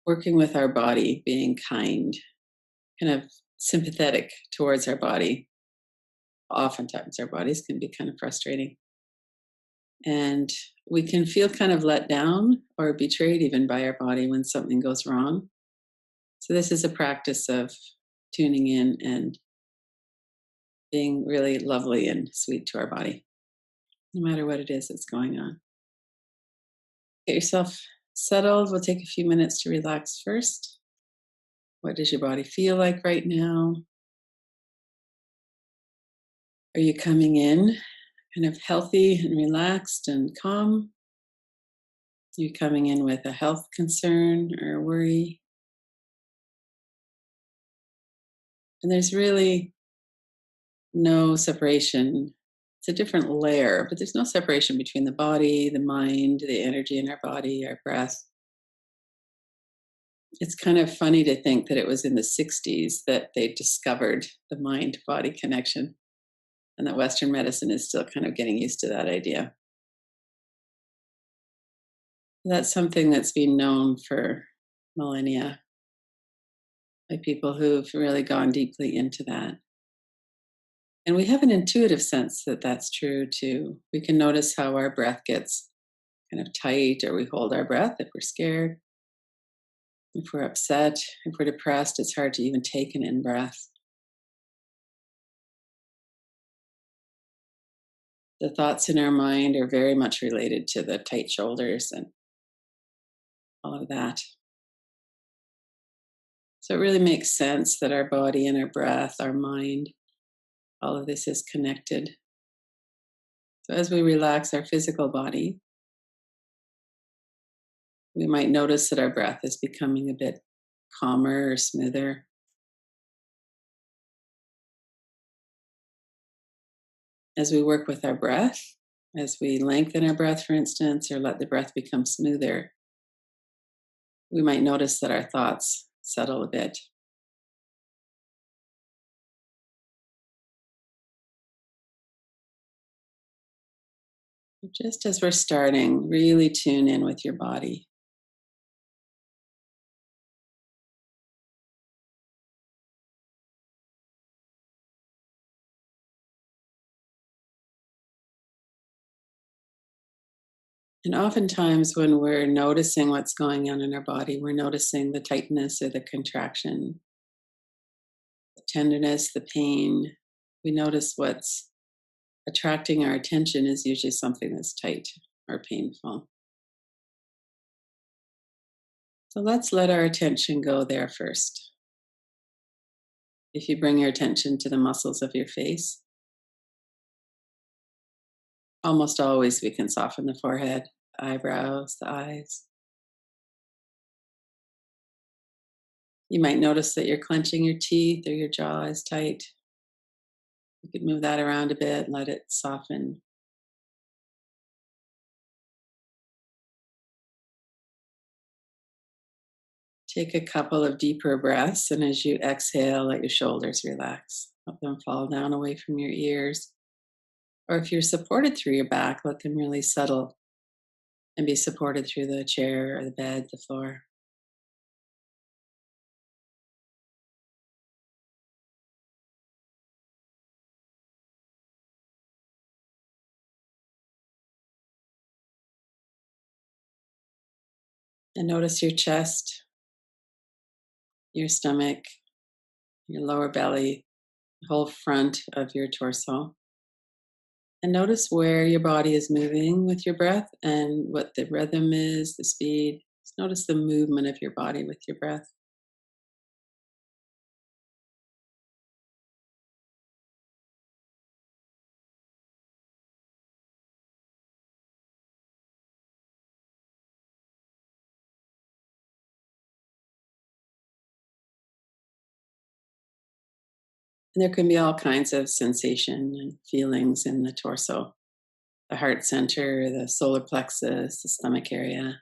working with our body, being kind of sympathetic towards our body. Oftentimes, our bodies can be kind of frustrating. And we can feel kind of let down or betrayed even by our body when something goes wrong. So, this is a practice of tuning in and being really lovely and sweet to our body, no matter what it is that's going on. Get yourself settled. We'll take a few minutes to relax first. What does your body feel like right now? Are you coming in kind of healthy and relaxed and calm? Are you coming in with a health concern or a worry? And there's really no separation. It's a different layer, but there's no separation between the body, the mind, the energy in our body, our breath. It's kind of funny to think that it was in the 60s that they discovered the mind body connection, and that Western medicine is still kind of getting used to that idea. That's something that's been known for millennia by people who've really gone deeply into that. And we have an intuitive sense that that's true too. We can notice how our breath gets kind of tight, or we hold our breath if we're scared. If we're upset, if we're depressed, it's hard to even take an in breath. The thoughts in our mind are very much related to the tight shoulders and all of that. So it really makes sense that our body and our breath, our mind, all of this is connected. So as we relax our physical body, we might notice that our breath is becoming a bit calmer or smoother. As we work with our breath, as we lengthen our breath, for instance, or let the breath become smoother, we might notice that our thoughts settle a bit. Just as we're starting, really tune in with your body. And oftentimes, when we're noticing what's going on in our body, we're noticing the tightness or the contraction, the tenderness, the pain. We notice what's attracting our attention is usually something that's tight or painful. So let's let our attention go there first. If you bring your attention to the muscles of your face, almost always we can soften the forehead, the eyebrows, the eyes. You might notice that you're clenching your teeth or your jaw is tight. You could move that around a bit, let it soften. Take a couple of deeper breaths, and as you exhale, let your shoulders relax. Let them fall down away from your ears. Or if you're supported through your back, let them really settle and be supported through the chair or the bed, the floor. And notice your chest, your stomach, your lower belly, the whole front of your torso. And notice where your body is moving with your breath and what the rhythm is, the speed. Just notice the movement of your body with your breath. And there can be all kinds of sensation and feelings in the torso, the heart center, the solar plexus, the stomach area.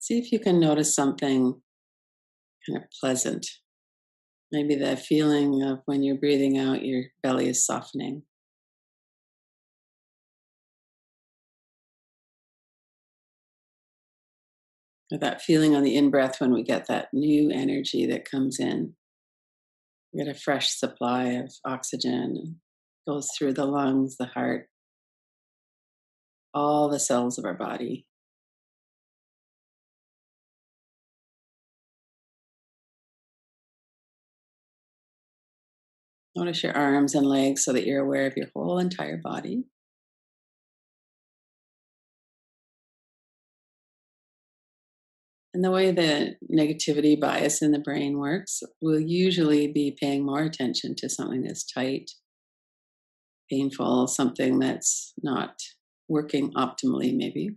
See if you can notice something kind of pleasant. Maybe the feeling of when you're breathing out, your belly is softening. or that feeling on the in breath when we get that new energy that comes in. We get a fresh supply of oxygen, goes through the lungs, the heart, all the cells of our body. Notice your arms and legs so that you're aware of your whole entire body. And the way the negativity bias in the brain works, we'll usually be paying more attention to something that's tight, painful, something that's not working optimally, maybe.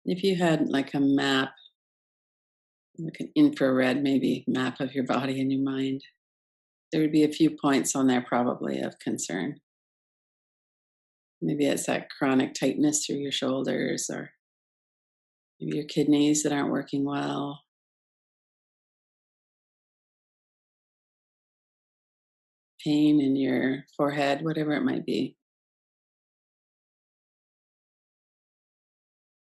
If you had like a map, like an infrared maybe map of your body in your mind, there would be a few points on there probably of concern. Maybe it's that chronic tightness through your shoulders, or maybe your kidneys that aren't working well, pain in your forehead, whatever it might be.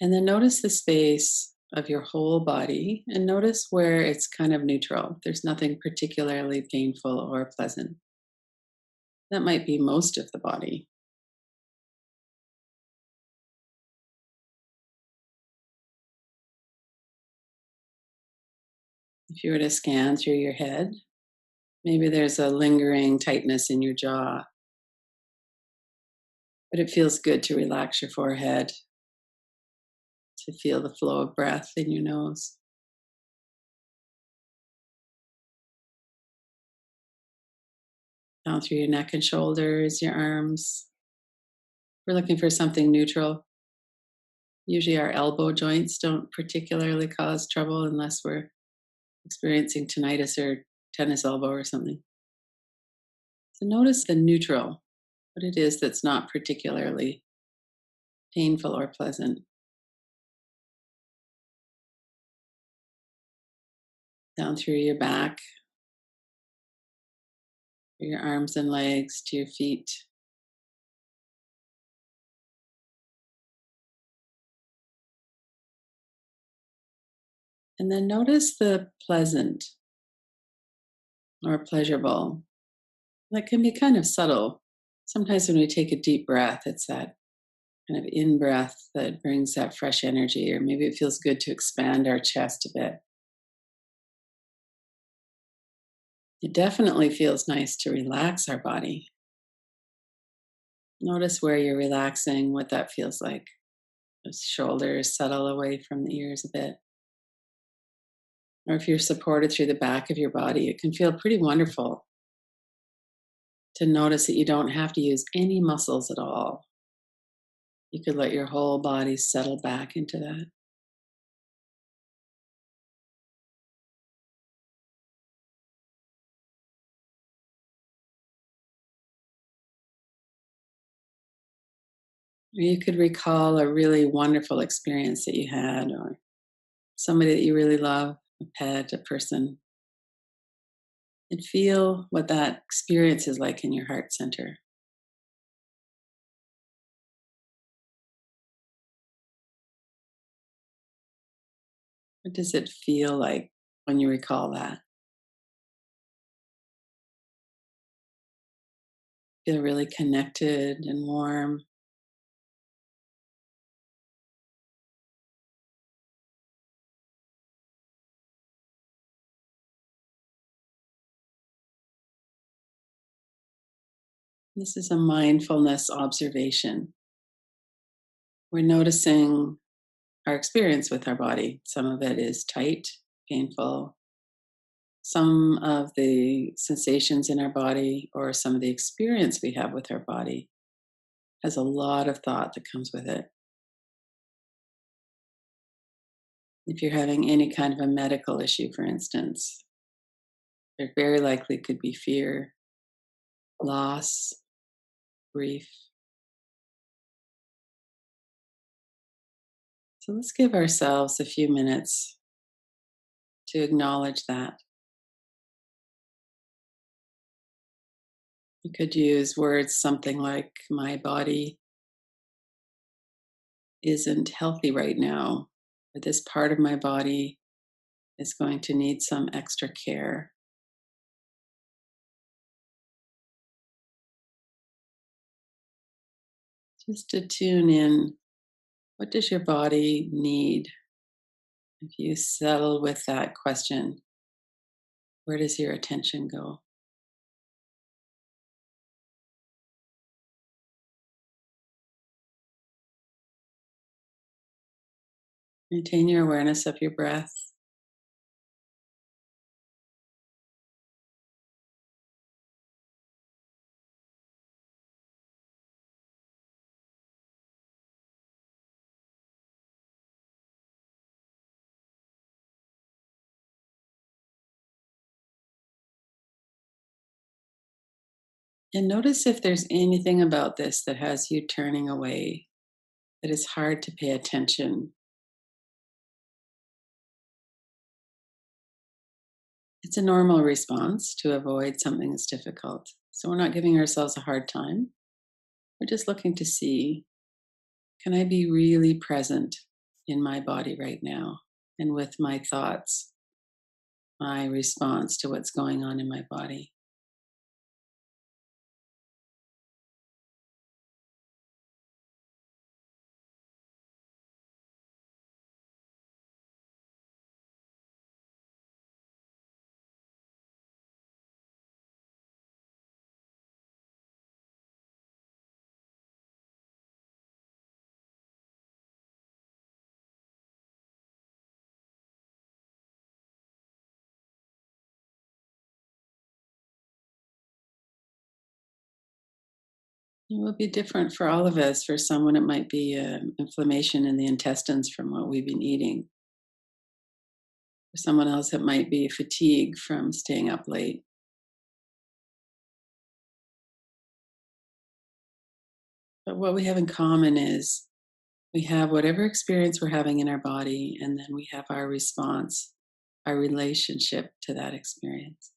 And then notice the space of your whole body and notice where it's kind of neutral. There's nothing particularly painful or pleasant. That might be most of the body. If you were to scan through your head, maybe there's a lingering tightness in your jaw, but it feels good to relax your forehead, to feel the flow of breath in your nose. Down through your neck and shoulders, your arms. We're looking for something neutral. Usually our elbow joints don't particularly cause trouble unless we're experiencing tinnitus or tennis elbow or something. So notice the neutral, what it is that's not particularly painful or pleasant. Down through your back, through your arms and legs, to your feet. And then notice the pleasant or pleasurable. That can be kind of subtle. Sometimes when we take a deep breath, it's that kind of in breath that brings that fresh energy, or maybe it feels good to expand our chest a bit. It definitely feels nice to relax our body. Notice where you're relaxing, what that feels like. The shoulders settle away from the ears a bit. Or if you're supported through the back of your body, it can feel pretty wonderful to notice that you don't have to use any muscles at all. You could let your whole body settle back into that. Or you could recall a really wonderful experience that you had, or somebody that you really love, a pet, a person, and feel what that experience is like in your heart center. What does it feel like when you recall that? Feel really connected and warm. This is a mindfulness observation. We're noticing our experience with our body. Some of it is tight, painful. Some of the sensations in our body or some of the experience we have with our body has a lot of thought that comes with it. If you're having any kind of a medical issue, for instance, there very likely could be fear, loss, grief. So let's give ourselves a few minutes to acknowledge that. You could use words something like my body, isn't healthy right now, or this part of my body is going to need some extra care. Just to tune in, what does your body need? If you settle with that question, where does your attention go? Maintain your awareness of your breath. And notice if there's anything about this that has you turning away, that is hard to pay attention. It's a normal response to avoid something that's difficult. So we're not giving ourselves a hard time. We're just looking to see, can I be really present in my body right now and with my thoughts, my response to what's going on in my body? It will be different for all of us. For someone, it might be inflammation in the intestines from what we've been eating. For someone else, it might be fatigue from staying up late. But what we have in common is we have whatever experience we're having in our body, and then we have our response, our relationship to that experience.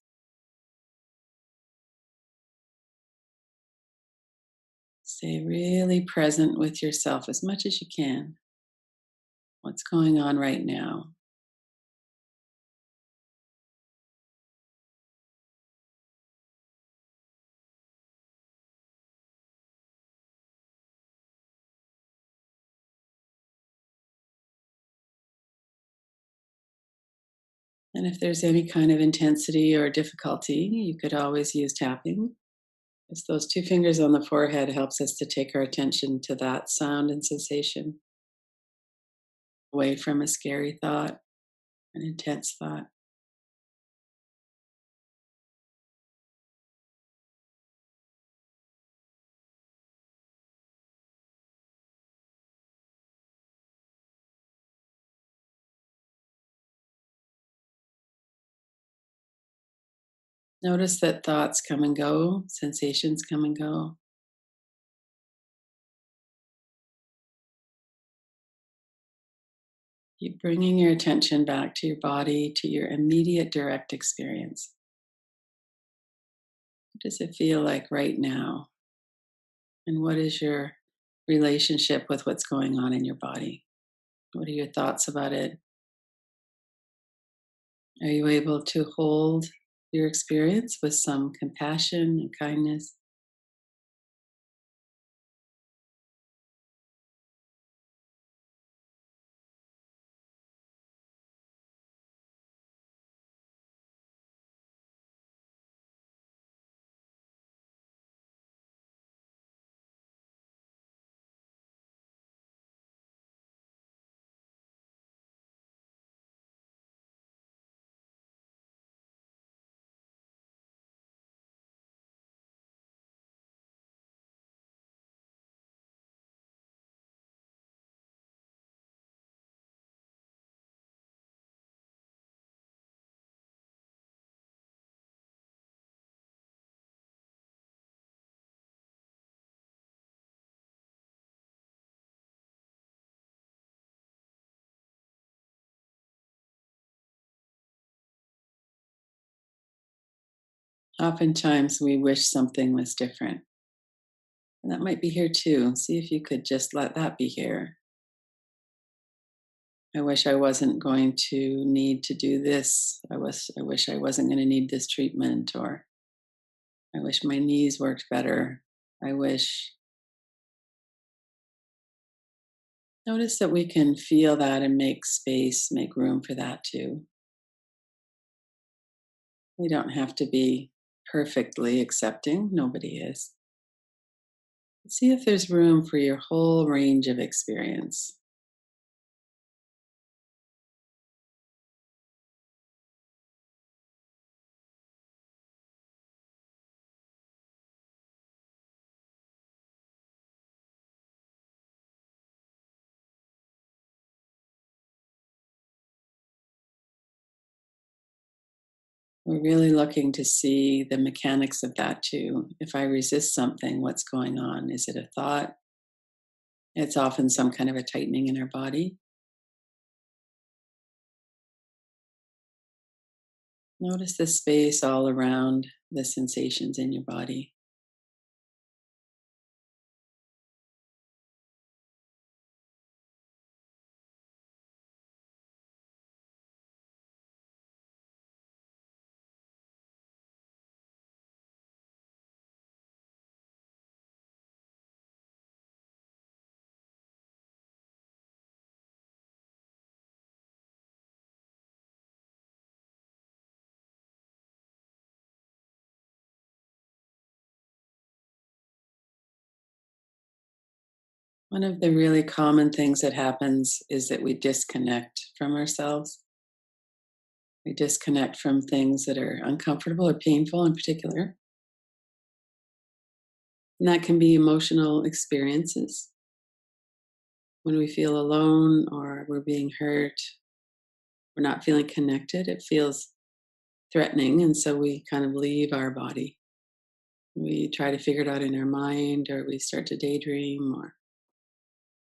Stay really present with yourself as much as you can. What's going on right now? And if there's any kind of intensity or difficulty, you could always use tapping. Because those two fingers on the forehead helps us to take our attention to that sound and sensation away from a scary thought, an intense thought. Notice that thoughts come and go, sensations come and go. Keep bringing your attention back to your body, to your immediate direct experience. What does it feel like right now? And what is your relationship with what's going on in your body? What are your thoughts about it? Are you able to hold your experience with some compassion and kindness? Oftentimes we wish something was different. And that might be here too. See if you could just let that be here. I wish I wasn't going to need to do this. I wish I wasn't going to need this treatment, or I wish my knees worked better. I wish. Notice that we can feel that and make space, make room for that too. We don't have to be perfectly accepting. Nobody is. See if there's room for your whole range of experience. We're really looking to see the mechanics of that too. If I resist something, what's going on? Is it a thought? It's often some kind of a tightening in our body. Notice the space all around the sensations in your body. One of the really common things that happens is that we disconnect from ourselves. We disconnect from things that are uncomfortable or painful in particular. And that can be emotional experiences. When we feel alone or we're being hurt, we're not feeling connected, it feels threatening. And so we kind of leave our body. We try to figure it out in our mind, or we start to daydream, or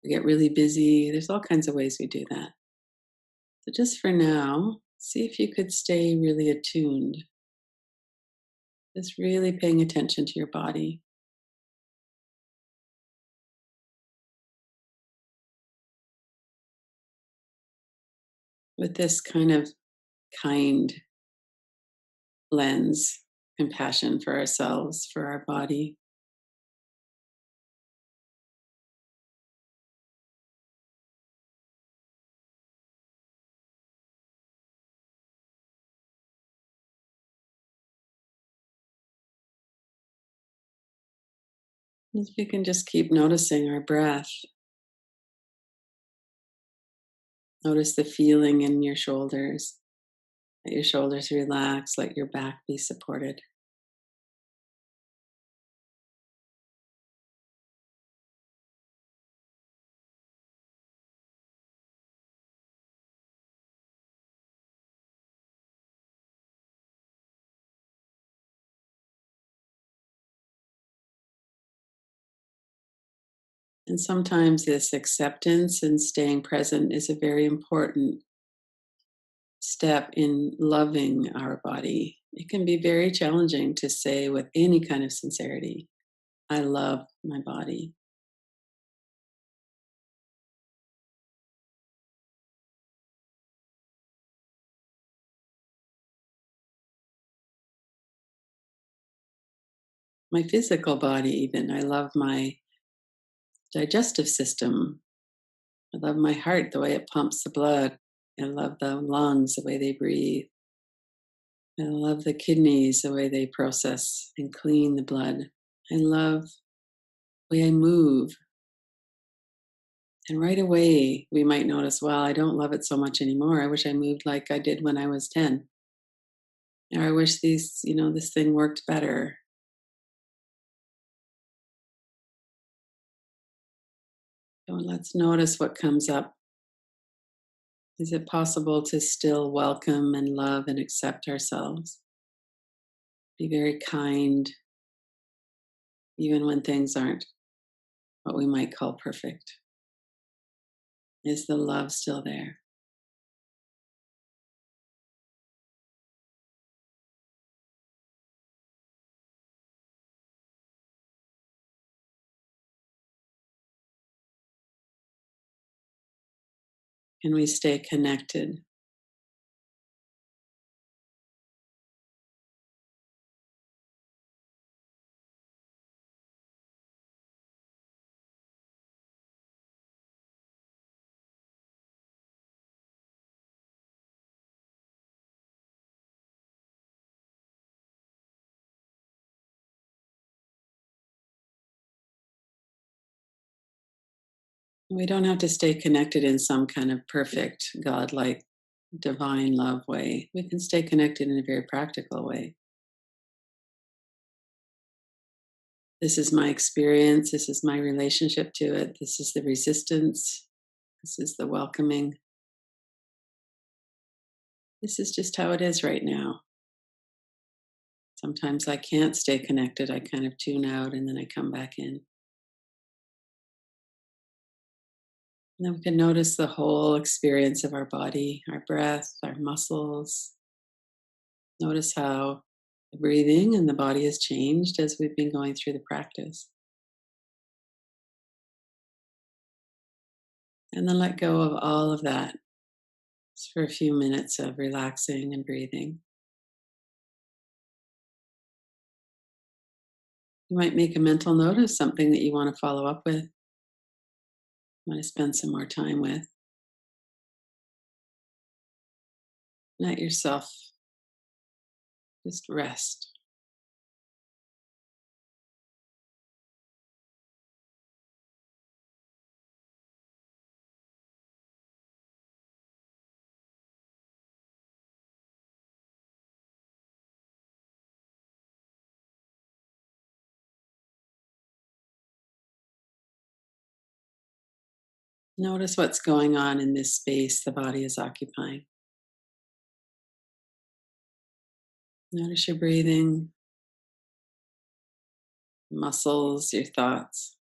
we get really busy. There's all kinds of ways we do that. So just for now, see if you could stay really attuned, just really paying attention to your body. With this kind of kind lens, compassion for ourselves, for our body. If we can just keep noticing our breath, notice the feeling in your shoulders. Let your shoulders relax, let your back be supported. And sometimes this acceptance and staying present is a very important step in loving our body. It can be very challenging to say with any kind of sincerity, I love my body. My physical body, even. I love my digestive system. I love my heart, the way it pumps the blood. I love the lungs, the way they breathe. I love the kidneys, the way they process and clean the blood. I love the way I move. And right away, we might notice, well, I don't love it so much anymore. I wish I moved like I did when I was 10. Or I wish this thing worked better. So let's notice what comes up. Is it possible to still welcome and love and accept ourselves? Be very kind, even when things aren't what we might call perfect. Is the love still there? Can we stay connected? We don't have to stay connected in some kind of perfect, godlike, divine love way. We can stay connected in a very practical way. This is my experience. This is my relationship to it. This is the resistance. This is the welcoming. This is just how it is right now. Sometimes I can't stay connected. I kind of tune out and then I come back in. And then we can notice the whole experience of our body, our breath, our muscles. Notice how the breathing and the body has changed as we've been going through the practice. And then let go of all of that just for a few minutes of relaxing and breathing. You might make a mental note of something that you want to follow up with, want to spend some more time with. Let yourself just rest. Notice what's going on in this space the body is occupying. Notice your breathing, muscles, your thoughts.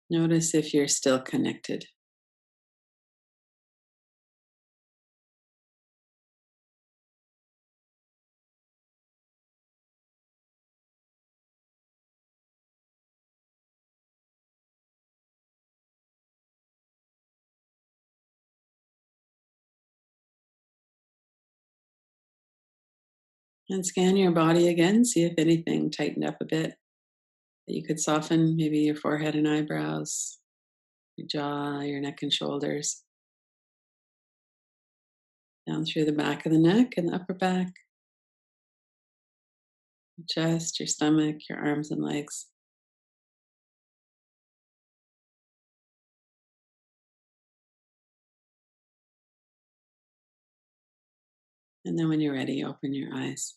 Notice if you're still connected. And scan your body again, see if anything tightened up a bit that you could soften, maybe your forehead and eyebrows, your jaw, your neck and shoulders, down through the back of the neck and the upper back, your chest, your stomach, your arms and legs. And then when you're ready, open your eyes.